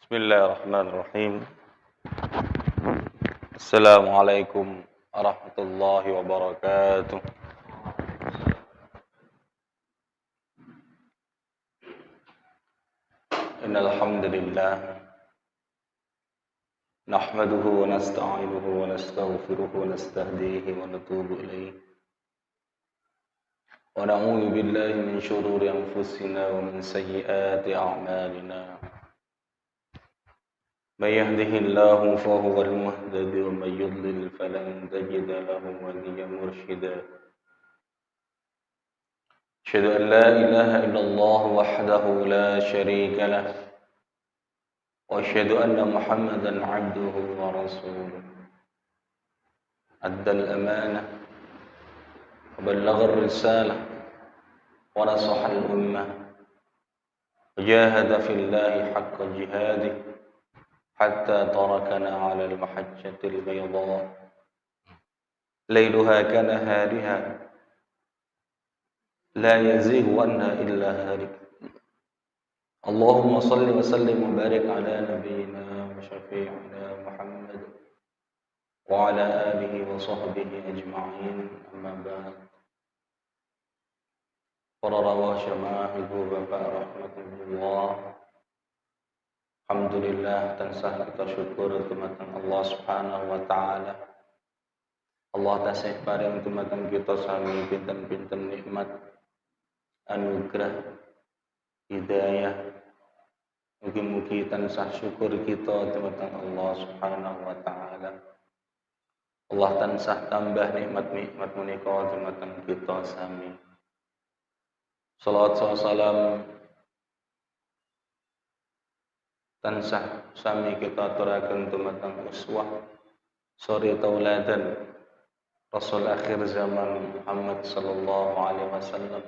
Bismillahirrahmanirrahim. Assalamualaikum warahmatullahi wabarakatuh. Innal hamdalillah nahmaduhu wa nasta'inuhu wa nastaghfiruhu wa nastahdihi wa natubu ilayh. Wa na'udzu billahi min shururi anfusina wa min sayyiati a'malina. من يهده الله فهو المهتدي ومن يضلل فلن تجد له وليا مرشدا أشهد أن لا إله إلا الله وحده لا شريك له وأشهد أن محمدا عبده ورسوله أدى الأمانة وبلغ الرسالة ونصح الأمة وجاهد في الله حق جهاده حتى تركنا على المحجة البيضاء ليلها كنهارها لا يزيغ عنها إلا هالك. اللهم صل وسلم وبارك على نبينا وشفيعنا محمد وعلى آله وصحبه أجمعين. أما بعد. Para rawuh jamaah ibu bapak rahmatullah. Alhamdulillah tansah kita syukur dumateng Allah Subhanahu wa taala. Allah tasih paring dumateng kita sami pinten-pinten nikmat, anugerah, hidayah. Mugi-mugi tansah syukur kita dumateng Allah Subhanahu wa taala. Allah tansah tambah nikmat-nikmat menika dumateng kita sami. Shalawat salam tansah sami kita aturaken dumateng uswah suri tauladan Rasul akhir zaman Muhammad sallallahu alaihi wasallam.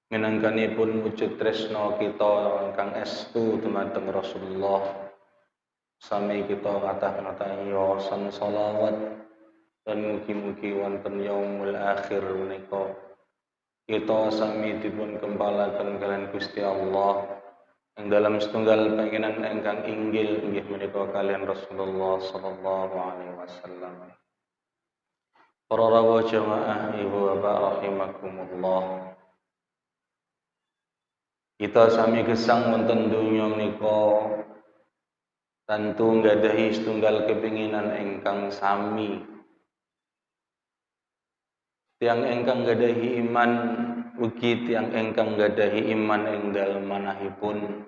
Minangkanipun wujud tresna kita ingkang estu dumateng Rasulullah. Sami kita ngatah-ngatahi yaosan shalawat dan mugi-mugi wonten yaumul akhir menika kita sami dipun kempalaken kalian Gusti Allah yang dalam setunggal pangenan ingkang inggil inggih menika kalian Rasulullah sallallahu alaihi wasallam. Para rawuh jamaah ibu bapak rahimakumullah. Kita sami gesang wonten donya menika tentu nggadahi setunggal kepinginan ingkang sami. Tiang ingkang gadahi iman ugi tiang ingkang gadahi iman ing dalem manahipun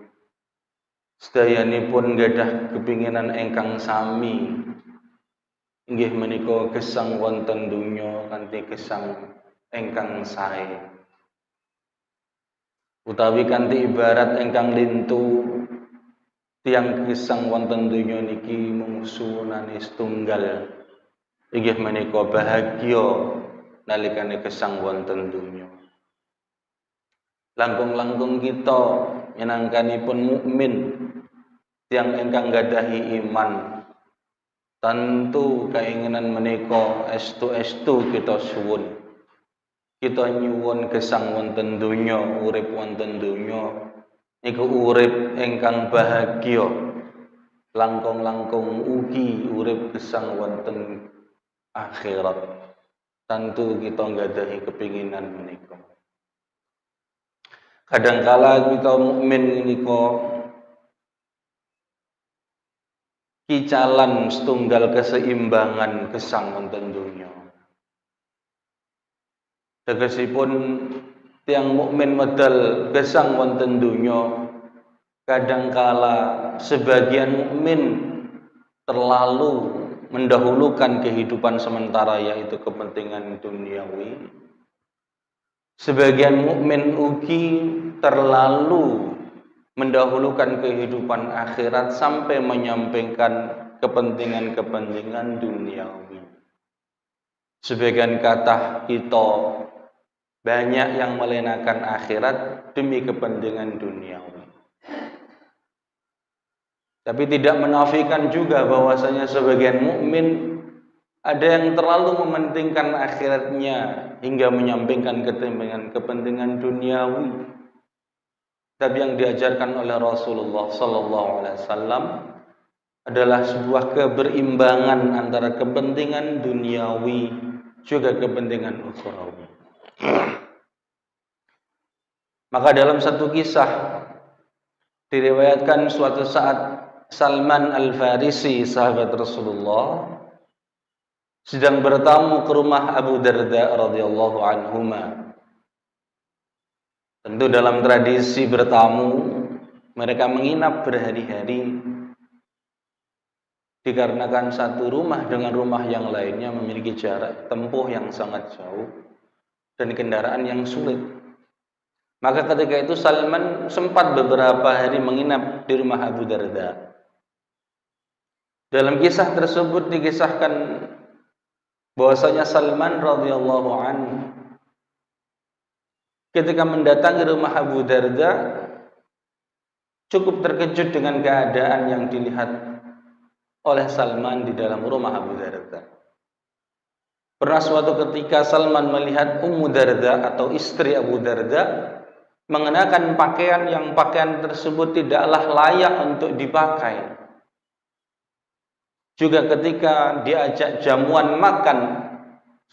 sedayanipun gadah kepinginan ingkang sami inggih menika gesang wonten donya kanthi gesang ingkang sae utawi kanthi ibarat ingkang lintu tiang gesang wonten donya niki mung suwunane setunggal inggih menika bahagia nalikane gesang wonten donya. Langkung-langkung kita minangkanipun mukmin tiang ingkang gadahi iman tentu keinginan menika estu-estu kita suwun. Kita nyuwun gesang wonten donya, urip wonten donya niku urip ingkang bahagia. Langkung-langkung ugi urip gesang wonten akhirat. Tentu kita nggadahi kepinginan menika. Kadangkala kita mukmin menika kicalan setunggal keseimbangan gesang wonten donya. Tegesipun tiang mukmin medal gesang wonten donya kadangkala sebagian mukmin terlalu mendahulukan kehidupan sementara yaitu kepentingan duniawi. Sebagian mukmin ugi terlalu mendahulukan kehidupan akhirat sampai menyampaikan kepentingan-kepentingan duniawi. Sebagian kata kita banyak yang melenakan akhirat demi kepentingan duniawi. Tapi tidak menafikan juga bahwasanya sebagian mukmin ada yang terlalu mementingkan akhiratnya hingga menyampingkan kepentingan duniawi. tapi yang diajarkan oleh Rasulullah sallallahu alaihi wasallam adalah sebuah keberimbangan antara kepentingan duniawi juga kepentingan ukhrawi. Maka dalam satu kisah diriwayatkan suatu saat Salman Al-Farisi, sahabat Rasulullah, sedang bertamu ke rumah Abu Darda radhiyallahu anhuma. Tentu dalam tradisi bertamu, mereka menginap berhari-hari dikarenakan satu rumah dengan rumah yang lainnya memiliki jarak tempuh yang sangat jauh dan kendaraan yang sulit. Maka ketika itu Salman sempat beberapa hari menginap di rumah Abu Darda. Dalam kisah tersebut dikisahkan bahwasanya Salman radhiyallahu anhu ketika mendatangi rumah Abu Darda cukup terkejut dengan keadaan yang dilihat oleh Salman di dalam rumah Abu Darda. Pernah suatu ketika Salman melihat Ummu Darda atau istri Abu Darda mengenakan pakaian yang pakaian tersebut tidaklah layak untuk dipakai. Juga ketika diajak jamuan makan,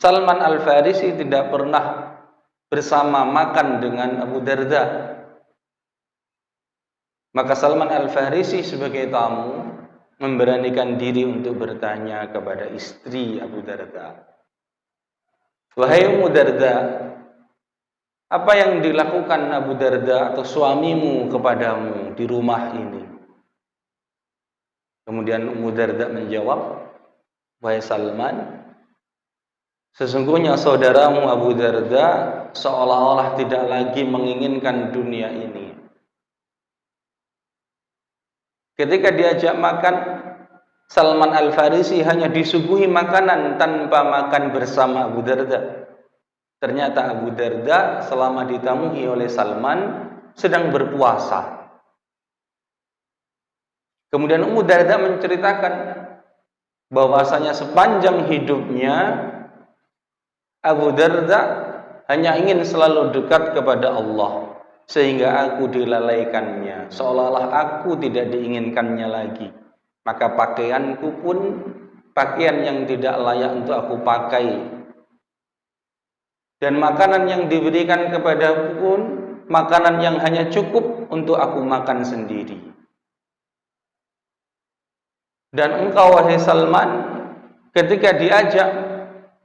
Salman Al-Farisi tidak pernah bersama makan dengan Abu Darda. Maka Salman Al-Farisi sebagai tamu memberanikan diri untuk bertanya kepada istri Abu Darda, "Wahai Ummu Darda, apa yang dilakukan Abu Darda atau suamimu kepadamu di rumah ini?" Kemudian Ummu Darda menjawab, "Wahai Salman, sesungguhnya saudaramu Abu Darda seolah-olah tidak lagi menginginkan dunia ini. Ketika diajak makan, Salman Al-Farisi hanya disuguhi makanan tanpa makan bersama Abu Darda. Ternyata Abu Darda selama ditamui oleh Salman sedang berpuasa." Kemudian Ummu Darda menceritakan bahwasanya sepanjang hidupnya Abu Darda hanya ingin selalu dekat kepada Allah, sehingga aku dilalaikannya, seolah-olah aku tidak diinginkannya lagi. Maka pakaianku pun pakaian yang tidak layak untuk aku pakai, dan makanan yang diberikan kepadaku pun makanan yang hanya cukup untuk aku makan sendiri. Dan engkau wahai Salman, ketika diajak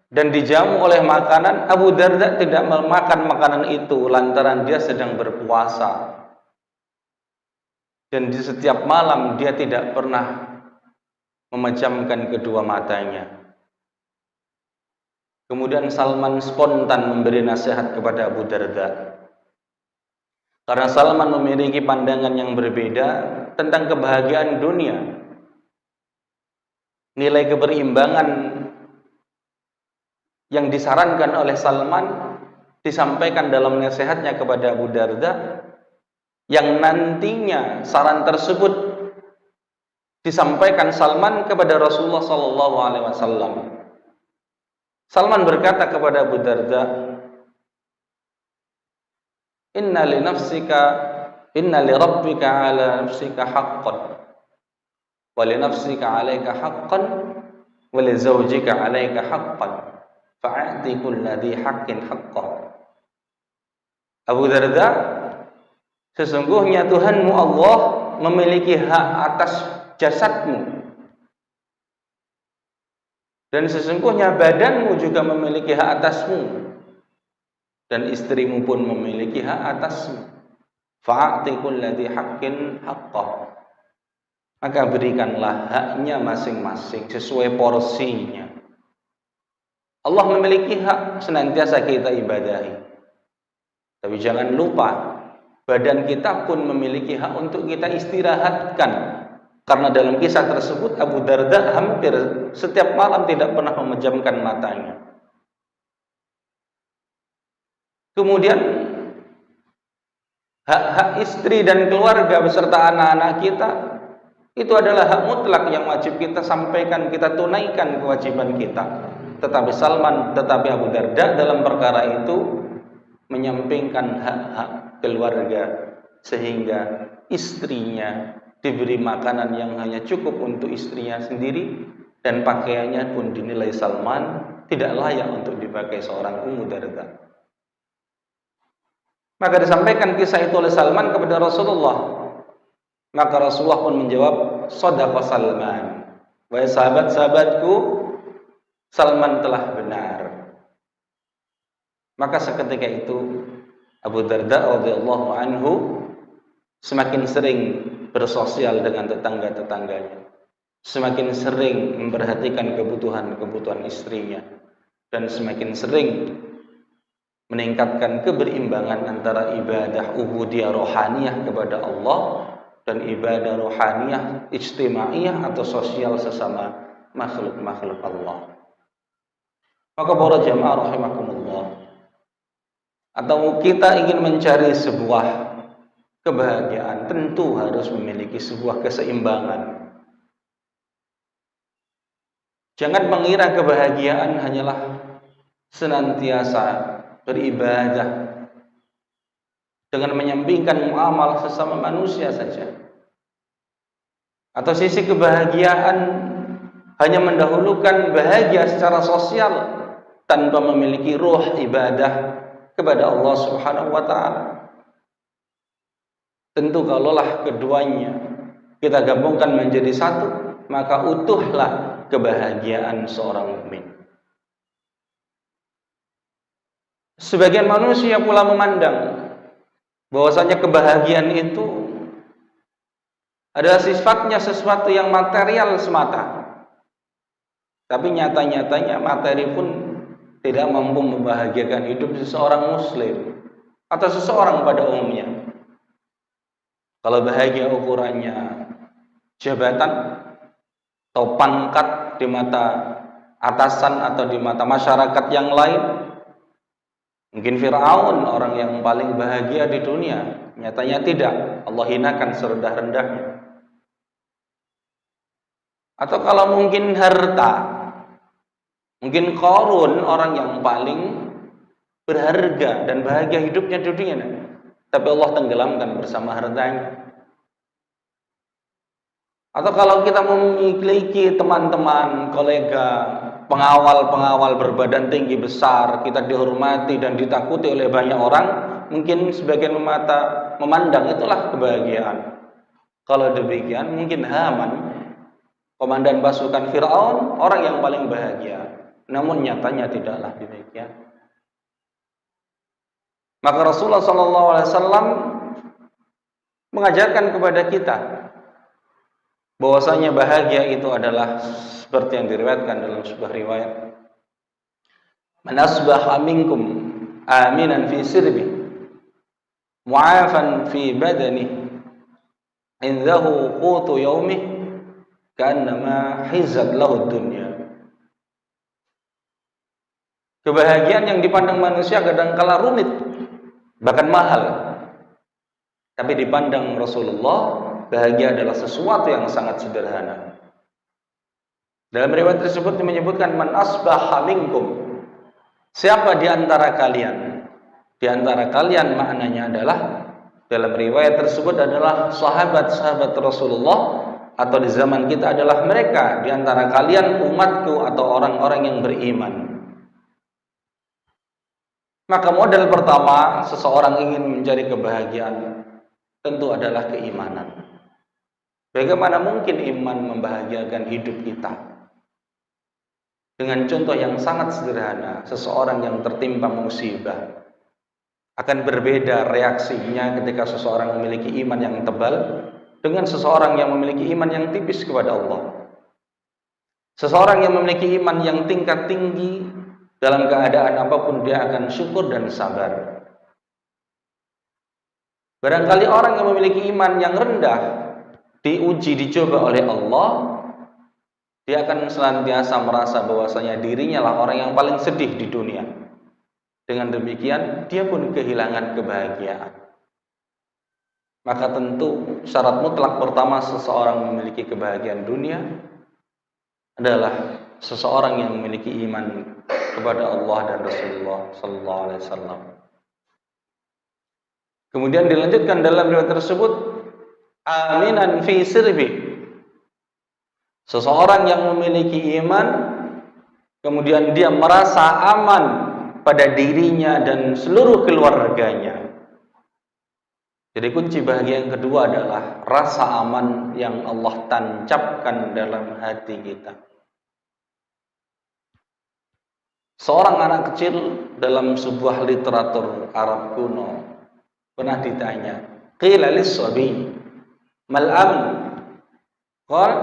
dan dijamu oleh makanan, Abu Darda tidak memakan makanan itu lantaran dia sedang berpuasa. Dan di setiap malam dia tidak pernah memejamkan kedua matanya. Kemudian Salman spontan memberi nasihat kepada Abu Darda. Karena Salman memiliki pandangan yang berbeda tentang kebahagiaan dunia. Nilai keberimbangan yang disarankan oleh Salman disampaikan dalam nasihatnya kepada Abu Darda, yang nantinya saran tersebut disampaikan Salman kepada Rasulullah sallallahu alaihi wasallam. Salman berkata kepada Abu Darda, "Inna li rabbika ala nafsika haqqan, wa li nafsika 'alaika haqqan, wa li zawjika 'alaika haqqan. Fa'ati kulladhi haqqin haqqah." Abu Darda, sesungguhnya Tuhanmu Allah memiliki hak atas jasadmu, dan sesungguhnya badanmu juga memiliki hak atasmu, dan istrimu pun memiliki hak atasmu. Fa'ati kulladhi haqqin haqqah. Maka berikanlah haknya masing-masing sesuai porsinya. Allah memiliki hak senantiasa kita ibadahi. Tapi jangan lupa, badan kita pun memiliki hak untuk kita istirahatkan. Karena dalam kisah tersebut Abu Darda hampir setiap malam tidak pernah memejamkan matanya. Kemudian hak-hak istri dan keluarga beserta anak-anak kita itu adalah hak mutlak yang wajib kita sampaikan, kita tunaikan kewajiban kita. Tetapi Abu Darda dalam perkara itu menyampingkan hak-hak keluarga sehingga istrinya diberi makanan yang hanya cukup untuk istrinya sendiri, dan pakaiannya pun dinilai Salman tidak layak untuk dipakai seorang Ummu Darda. Maka disampaikan kisah itu oleh Salman kepada Rasulullah. Maka Rasulullah pun menjawab, "Shadaqa Salman." Wahai sahabat-sahabatku, Salman telah benar. Maka seketika itu Abu Darda radhiyallahu anhu semakin sering bersosial dengan tetangga-tetangganya, semakin sering memperhatikan kebutuhan-kebutuhan istrinya, dan semakin sering meningkatkan keberimbangan antara ibadah ubudiyah rohaniyah kepada Allah dan ibadah rohaniyah ijtimaiyah atau sosial sesama makhluk-makhluk Allah. Maka para jamaah rahimakumullah, atau kita ingin mencari sebuah kebahagiaan, tentu harus memiliki sebuah keseimbangan. Jangan mengira kebahagiaan hanyalah senantiasa beribadah dengan menyampingkan muamalah sesama manusia saja. Atau sisi kebahagiaan hanya mendahulukan bahagia secara sosial tanpa memiliki ruh ibadah kepada Allah Subhanahu wa taala. Tentu kalaulah keduanya kita gabungkan menjadi satu, maka utuhlah kebahagiaan seorang mukmin. Sebagian manusia pula memandang bahwasanya kebahagiaan itu adalah sifatnya sesuatu yang material semata. Tapi nyata-nyatanya materi pun tidak mampu membahagiakan hidup seseorang muslim atau seseorang pada umumnya. Kalau bahagia ukurannya jabatan atau pangkat di mata atasan atau di mata masyarakat yang lain, mungkin Fir'aun orang yang paling bahagia di dunia, nyatanya tidak, Allah hinakan serendah-rendahnya. Atau kalau mungkin harta, mungkin Qarun orang yang paling berharga dan bahagia hidupnya di dunia, tapi Allah tenggelamkan bersama hartanya. Atau kalau kita memiliki teman-teman, kolega, pengawal-pengawal berbadan tinggi besar, kita dihormati dan ditakuti oleh banyak orang, mungkin sebagian memandang itulah kebahagiaan. Kalau demikian, mungkin Haman, komandan pasukan Fir'aun, orang yang paling bahagia. Namun nyatanya tidaklah demikian. Maka Rasulullah SAW mengajarkan kepada kita bahwasanya bahagia itu adalah seperti yang diriwayatkan dalam sebuah riwayat, "Man asbaha minkum aminan fi sirbi, mu'afan fi badani, indahu qutu yaumih, ka'annama hizat lahu dunya." Kebahagiaan yang dipandang manusia kadangkala rumit, bahkan mahal. Tapi dipandang Rasulullah, bahagia adalah sesuatu yang sangat sederhana. Dalam riwayat tersebut menyebutkan, "Man asbaha minkum." Siapa di antara kalian? Di antara kalian maknanya adalah, dalam riwayat tersebut adalah sahabat-sahabat Rasulullah, atau di zaman kita adalah mereka di antara kalian umatku atau orang-orang yang beriman. Maka model pertama seseorang ingin mencari kebahagiaan tentu adalah keimanan. Bagaimana mungkin iman membahagiakan hidup kita? Dengan contoh yang sangat sederhana, seseorang yang tertimpa musibah akan berbeda reaksinya ketika seseorang memiliki iman yang tebal dengan seseorang yang memiliki iman yang tipis kepada Allah. Seseorang yang memiliki iman yang tingkat tinggi, dalam keadaan apapun dia akan syukur dan sabar. Barangkali orang yang memiliki iman yang rendah, diuji, dicoba oleh Allah, dia akan senantiasa merasa bahwasanya dirinya lah orang yang paling sedih di dunia. Dengan demikian, dia pun kehilangan kebahagiaan. Maka tentu syarat mutlak pertama seseorang memiliki kebahagiaan dunia adalah seseorang yang memiliki iman kepada Allah dan Rasulullah sallallahu alaihi wasallam. Kemudian dilanjutkan dalam riwayat tersebut, aminan fi sirbi. Seseorang yang memiliki iman, kemudian dia merasa aman pada dirinya dan seluruh keluarganya. Jadi kunci bahagia yang kedua adalah rasa aman yang Allah tancapkan dalam hati kita. Seorang anak kecil dalam sebuah literatur Arab kuno pernah ditanya, qila lis-sabi mal amn? Qala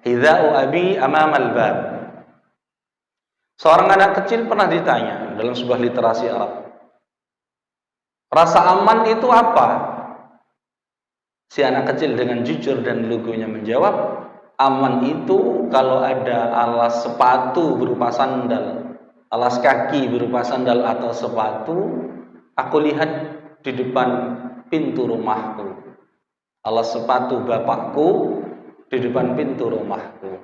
hidha'u abi amama al-bab. Seorang anak kecil pernah ditanya dalam sebuah literasi Arab, rasa aman itu apa? Si anak kecil dengan jujur dan lugunya menjawab, aman itu kalau ada alas sepatu berupa sandal, alas kaki berupa sandal atau sepatu, aku lihat di depan pintu rumahku. Alas sepatu bapakku di depan pintu rumahku.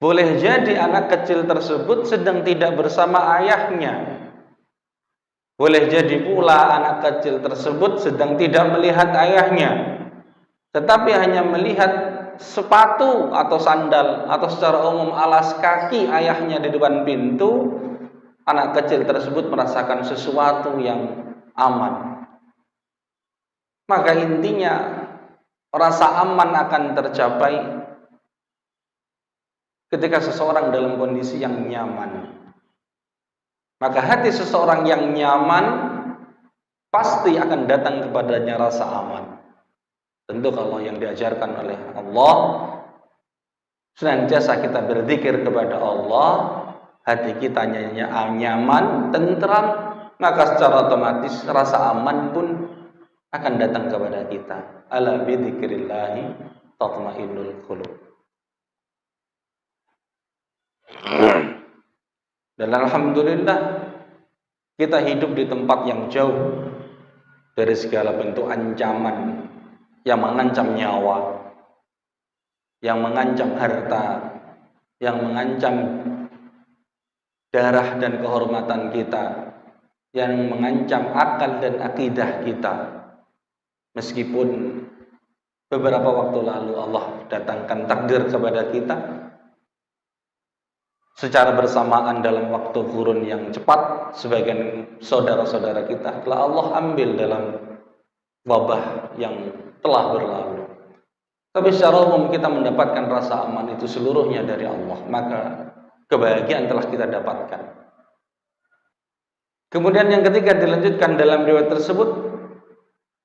Boleh jadi anak kecil tersebut sedang tidak bersama ayahnya. Boleh jadi pula anak kecil tersebut sedang tidak melihat ayahnya, tetapi hanya melihat sepatu atau sandal atau secara umum alas kaki ayahnya di depan pintu. Anak kecil tersebut merasakan sesuatu yang aman. Maka intinya rasa aman akan tercapai ketika seseorang dalam kondisi yang nyaman. Maka hati seseorang yang nyaman pasti akan datang kepadanya rasa aman. Tentu kalau yang diajarkan oleh Allah, senantiasa kita berzikir kepada Allah, hati kita nyaman, tentram, maka secara otomatis rasa aman pun akan datang kepada kita. Ala bidzikrillahi tatmainnul qulub. Dan alhamdulillah kita hidup di tempat yang jauh dari segala bentuk ancaman yang mengancam nyawa, yang mengancam harta, yang mengancam darah dan kehormatan kita, yang mengancam akal dan akidah kita. Meskipun beberapa waktu lalu Allah datangkan takdir kepada kita secara bersamaan dalam waktu kurun yang cepat, sebagian saudara-saudara kita telah Allah ambil dalam wabah yang telah berlalu. Tapi secara umum kita mendapatkan rasa aman itu seluruhnya dari Allah, maka kebahagiaan telah kita dapatkan. Kemudian yang ketiga dilanjutkan dalam riwayat tersebut,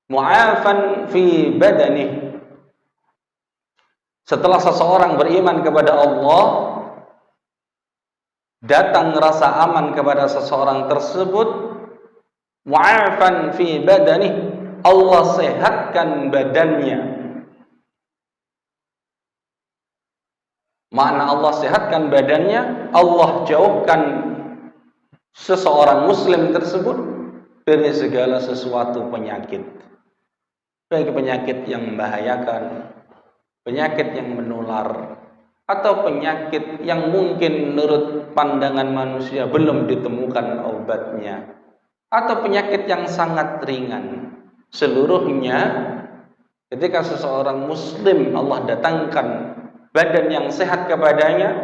mu'afan fi badani. Setelah seseorang beriman kepada Allah, datang rasa aman kepada seseorang tersebut, mu'afan fi badani, Allah sehatkan badannya. Makna Allah sehatkan badannya, Allah jauhkan seseorang muslim tersebut dari segala sesuatu penyakit. Baik penyakit yang membahayakan, penyakit yang menular, atau penyakit yang mungkin menurut pandangan manusia belum ditemukan obatnya, atau penyakit yang sangat ringan. Seluruhnya ketika seseorang muslim Allah datangkan badan yang sehat kepadanya,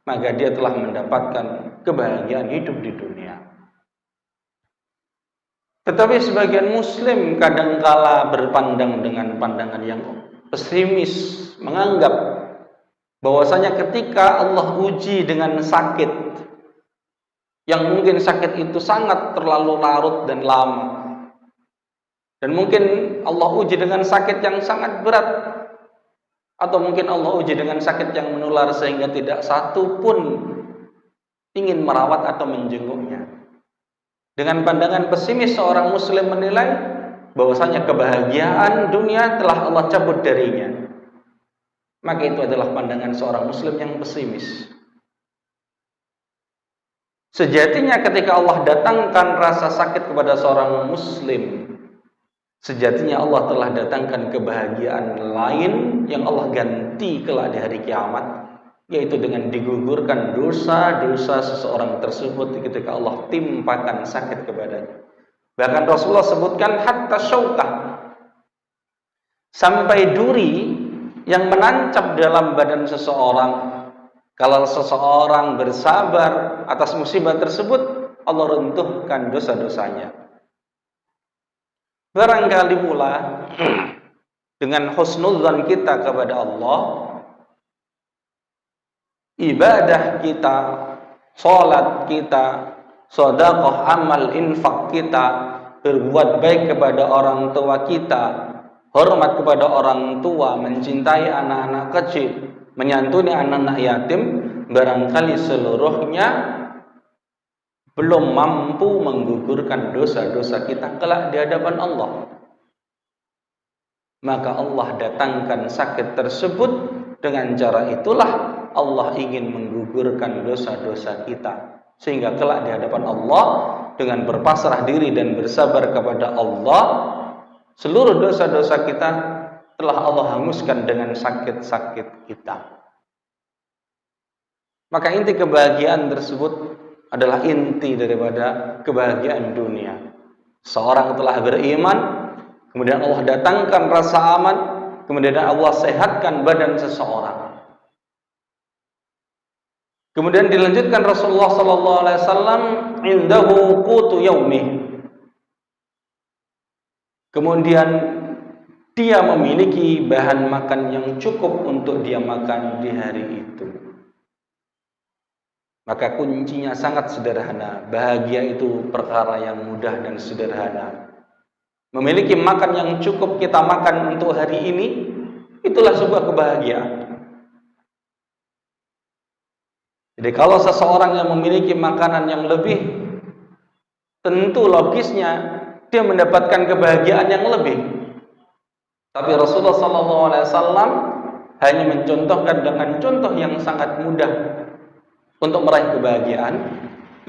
maka dia telah mendapatkan kebahagiaan hidup di dunia. Tetapi sebagian muslim kadangkala berpandang dengan pandangan yang pesimis, menganggap bahwasanya ketika Allah uji dengan sakit, yang mungkin sakit itu sangat terlalu larut dan lama, dan mungkin Allah uji dengan sakit yang sangat berat, atau mungkin Allah uji dengan sakit yang menular sehingga tidak satu pun ingin merawat atau menjenguknya. Dengan pandangan pesimis, seorang muslim menilai bahwasanya kebahagiaan dunia telah Allah cabut darinya. Maka itu adalah pandangan seorang muslim yang pesimis. Sejatinya ketika Allah datangkan rasa sakit kepada seorang muslim, sejatinya Allah telah datangkan kebahagiaan lain yang Allah ganti kelak di hari kiamat, yaitu dengan digugurkan dosa-dosa seseorang tersebut ketika Allah timpakan sakit kepadanya. Bahkan Rasulullah sebutkan hatta syaukah, sampai duri yang menancap dalam badan seseorang. Kalau seseorang bersabar atas musibah tersebut, Allah runtuhkan dosa-dosanya. Barangkali pula dengan husnudzan kita kepada Allah, ibadah kita, salat kita, sedekah, amal infak kita, berbuat baik kepada orang tua kita, hormat kepada orang tua, mencintai anak-anak kecil, menyantuni anak-anak yatim, barangkali seluruhnya belum mampu menggugurkan dosa-dosa kita kelak di hadapan Allah. Maka Allah datangkan sakit tersebut. Dengan cara itulah Allah ingin menggugurkan dosa-dosa kita, sehingga kelak di hadapan Allah dengan berpasrah diri dan bersabar kepada Allah, seluruh dosa-dosa kita telah Allah hanguskan dengan sakit-sakit kita. Maka inti kebahagiaan tersebut adalah inti daripada kebahagiaan dunia. Seorang telah beriman, kemudian Allah datangkan rasa aman, kemudian Allah sehatkan badan seseorang. Kemudian dilanjutkan Rasulullah sallallahu alaihi wasallam, indahu qutu yaumih. Kemudian dia memiliki bahan makan yang cukup untuk dia makan di hari itu. Maka kuncinya sangat sederhana. Bahagia itu perkara yang mudah dan sederhana. Memiliki makan yang cukup kita makan untuk hari ini, itulah sebuah kebahagiaan. Jadi kalau seseorang yang memiliki makanan yang lebih, tentu logisnya dia mendapatkan kebahagiaan yang lebih. Tapi Rasulullah SAW hanya mencontohkan dengan contoh yang sangat mudah untuk meraih kebahagiaan,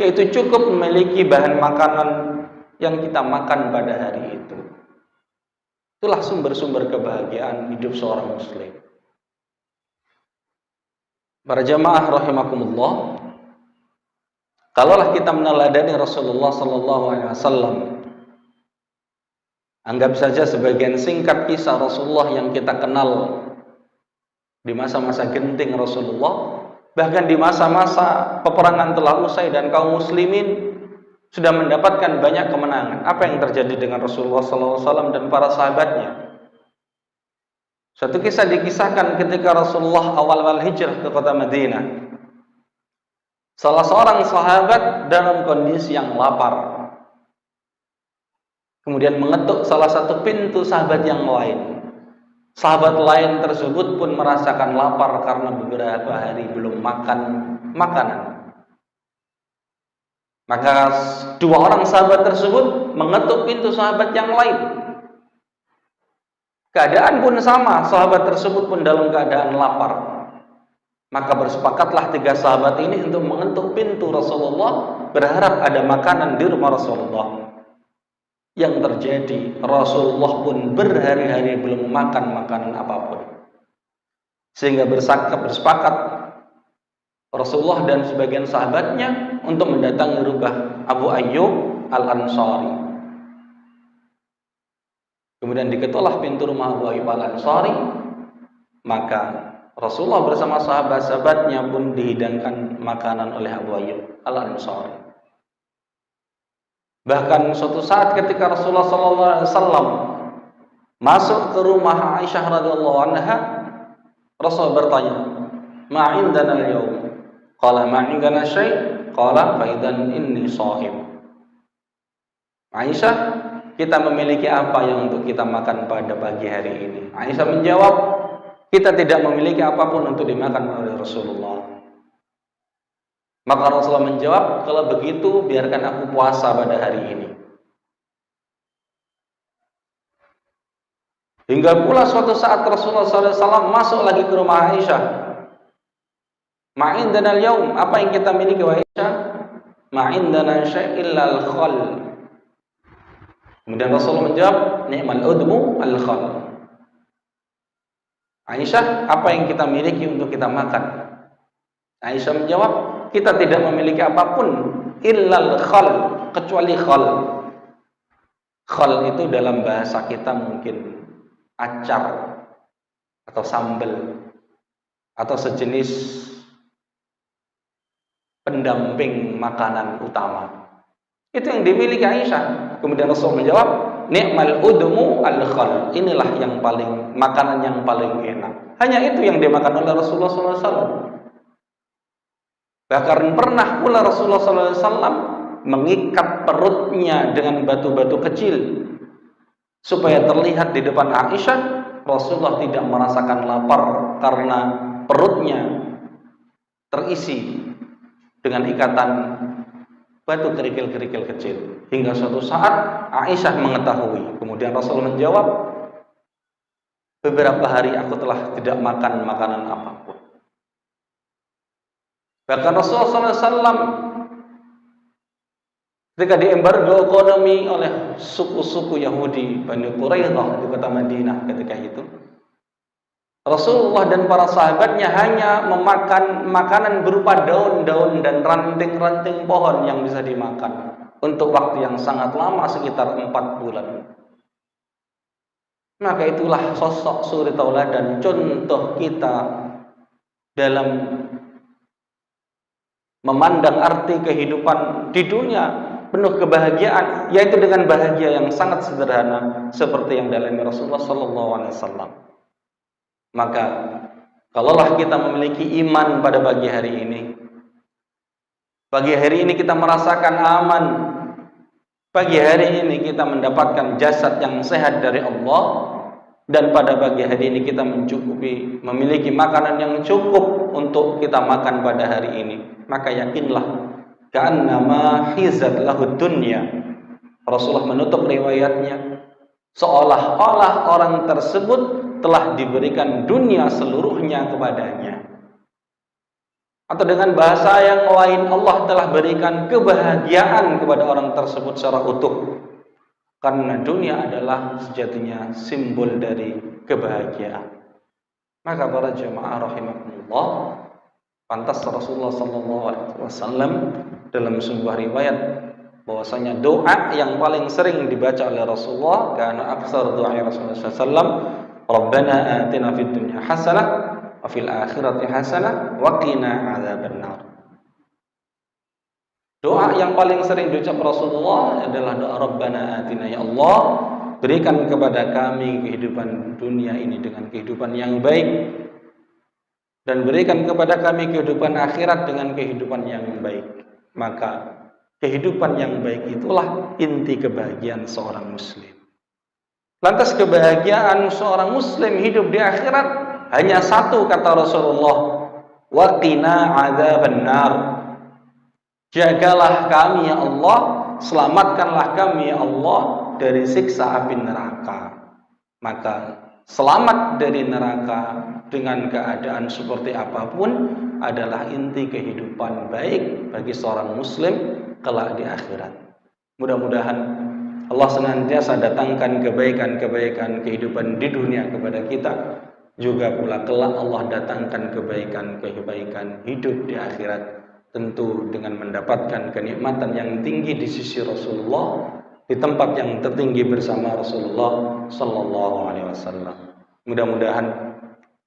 yaitu cukup memiliki bahan makanan yang kita makan pada hari itu. Itulah sumber-sumber kebahagiaan hidup seorang muslim. Para jamaah rahimakumullah, kalaulah kita meneladani Rasulullah SAW, anggap saja sebagian singkat kisah Rasulullah yang kita kenal di masa-masa genting Rasulullah. Bahkan di masa-masa peperangan telah usai dan kaum muslimin sudah mendapatkan banyak kemenangan. Apa yang terjadi dengan Rasulullah SAW dan para sahabatnya? Suatu kisah dikisahkan ketika Rasulullah awal-awal hijrah ke kota Madinah. Salah seorang sahabat dalam kondisi yang lapar, kemudian mengetuk salah satu pintu sahabat yang lain. Sahabat lain tersebut pun merasakan lapar karena beberapa hari belum makan makanan. Maka dua orang sahabat tersebut mengetuk pintu sahabat yang lain. Keadaan pun sama, sahabat tersebut pun dalam keadaan lapar. Maka bersepakatlah tiga sahabat ini untuk mengetuk pintu Rasulullah, berharap ada makanan di rumah Rasulullah. Yang terjadi, Rasulullah pun berhari-hari belum makan makanan apapun. Sehingga bersepakat Rasulullah dan sebagian sahabatnya untuk mendatangi rumah Abu Ayyub Al-Ansari. Kemudian diketoklah pintu rumah Abu Ayyub Al-Ansari, maka Rasulullah bersama sahabat-sahabatnya pun dihidangkan makanan oleh Abu Ayyub Al-Ansari. Bahkan suatu saat ketika Rasulullah SAW masuk ke rumah Aisyah radhiyallahu anha, Rasul bertanya, "Ma indana al-yawm?" Qala ma indana syai', qala fa idzan inni shaim. Aisyah, kita memiliki apa yang untuk kita makan pada pagi hari ini? Aisyah menjawab, kita tidak memiliki apapun untuk dimakan oleh Rasulullah. Maka Rasulullah menjawab, kalau begitu biarkan aku puasa pada hari ini. Hingga pula suatu saat Rasulullah SAW masuk lagi ke rumah Aisyah. Ma'indana al-yawm, apa yang kita miliki wahai Aisyah? Ma'indana syai'illa al-khal. Kemudian Rasulullah menjawab, ni'mal udmu al-khal. Aisyah, apa yang kita miliki untuk kita makan? Aisyah menjawab, kita tidak memiliki apapun illal khal, kecuali khal. Khal itu dalam bahasa kita mungkin acar atau sambal atau sejenis pendamping makanan utama. Itu yang dimiliki Aisyah. Kemudian Rasul menjawab, ni'mal udmu al-khal. Inilah yang paling makanan yang paling enak. Hanya itu yang dimakan oleh Rasulullah SAW. Bahkan pernah pula Rasulullah SAW mengikat perutnya dengan batu-batu kecil supaya terlihat di depan Aisyah Rasulullah tidak merasakan lapar karena perutnya terisi dengan ikatan batu kerikil-kerikil kecil. Hingga suatu saat Aisyah mengetahui. Kemudian Rasul menjawab, beberapa hari aku telah tidak makan makanan apapun. Bahkan Rasulullah SAW ketika diembargo ekonomi oleh suku-suku Yahudi Bani Quraidah di kota Madinah ketika itu, Rasulullah dan para sahabatnya hanya memakan makanan berupa daun-daun dan ranting-ranting pohon yang bisa dimakan untuk waktu yang sangat lama, sekitar 4 bulan. Maka itulah sosok suri tauladan, contoh kita dalam memandang arti kehidupan di dunia penuh kebahagiaan, yaitu dengan bahagia yang sangat sederhana seperti yang dialami Rasulullah SAW. Maka kalaulah kita memiliki iman pada pagi hari ini kita merasakan aman, pagi hari ini kita mendapatkan jasad yang sehat dari Allah, dan pada pagi hari ini kita memiliki makanan yang cukup untuk kita makan pada hari ini, maka yakinlah ka'annama hizat lahud dunya. Rasulullah menutup riwayatnya seolah-olah orang tersebut telah diberikan dunia seluruhnya kepadanya. Atau dengan bahasa yang lain, Allah telah berikan kebahagiaan kepada orang tersebut secara utuh. Karena dunia adalah sejatinya simbol dari kebahagiaan. Maka para jemaah rahimakumullah, pantas Rasulullah SAW dalam sebuah riwayat bahwasanya doa yang paling sering dibaca oleh Rasulullah, karena aksar doa Rasulullah SAW, Rabbana atina fid dunya hasanah wa fil akhirati hasanah wa qina adzabannar. Doa yang paling sering diucap Rasulullah adalah doa Rabbana atina, ya Allah, berikan kepada kami kehidupan dunia ini dengan kehidupan yang baik, dan berikan kepada kami kehidupan akhirat dengan kehidupan yang baik. Maka kehidupan yang baik itulah inti kebahagiaan seorang muslim. Lantas kebahagiaan seorang muslim hidup di akhirat hanya satu, kata Rasulullah, wa qina adzabannar. Jagalah kami ya Allah, selamatkanlah kami ya Allah dari siksa api neraka. Maka selamat dari neraka dengan keadaan seperti apapun adalah inti kehidupan baik bagi seorang muslim kelak di akhirat. Mudah-mudahan Allah senantiasa datangkan kebaikan-kebaikan kehidupan di dunia kepada kita, juga pula kelak Allah datangkan kebaikan-kebaikan hidup di akhirat, tentu dengan mendapatkan kenikmatan yang tinggi di sisi Rasulullah, di tempat yang tertinggi bersama Rasulullah sallallahu alaihi wasallam. Mudah-mudahan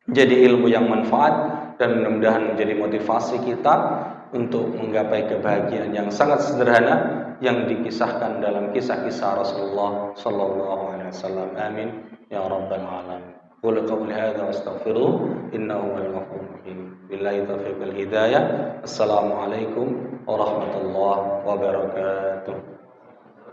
menjadi ilmu yang manfaat, dan mudah-mudahan menjadi motivasi kita untuk menggapai kebahagiaan yang sangat sederhana yang dikisahkan dalam kisah-kisah Rasulullah sallallahu alaihi wasallam. Amin ya rabbal alamin. Qul qawli hadza wastaghfiruh innahu huwal ghafurur rahim. Billahi taufiq wal hidayah. Assalamualaikum warahmatullahi wabarakatuh.